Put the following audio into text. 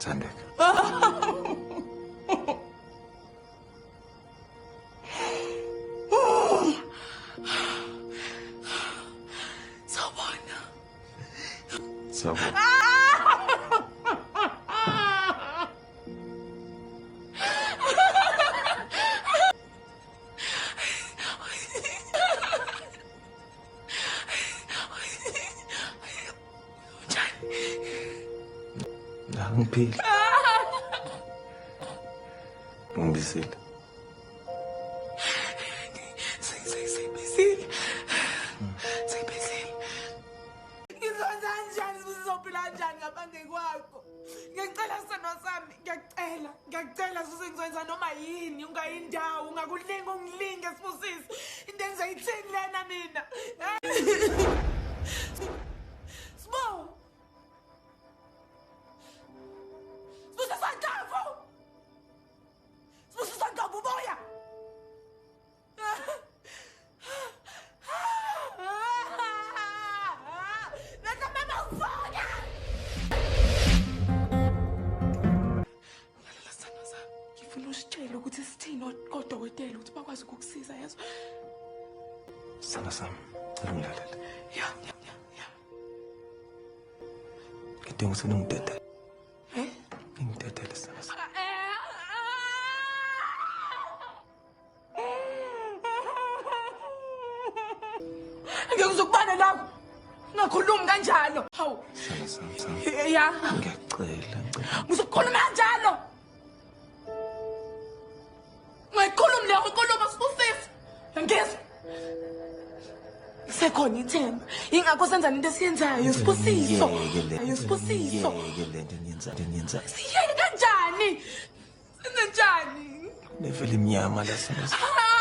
Thandeka. Sawubona. Sawubona. Ngiphila. Ngibisile. Seyibhizile. Seyibhizile. Ngizonza kanjani sizophila kanjani ngaphandle kwakho? Ngiyacela sithando sami, ngiyacela suse ngizoyenza noma yini, ungayindawo, ungakulinga ungilinge Sibusisi. Into engizoyithini lena mina? Sibo. Sibusisi sankafu. Sibusisi sankafu uboya. Letha mama ufona. Lalela sithando sami. Ngifuna usitshele ukuthi sithini kodokotela ukuthi bakwazi ukukusiza yezo. Sithando sami, cela ungilalele. Ya. Ngidinga ukuthi ungidedele. Eh? Ngidedele sithando sami. Ngeke ngizokubana lapho. Ungakhulumi kanjalo. Hawu. Sithando sami. Ya. Ngiyacela. Uzokhuluma kanjalo. Ungayikhulumi leyo inkulumo Sibusisi. Ngizwa. Sekhona ithemba. Ingakho senza into esiyenzayo Sibusiso. Ayo Sibusiso. Yeke lento niyenza. Siyeke kanjani? Senze njani? Nevele imnyama la sithando sami. Ah!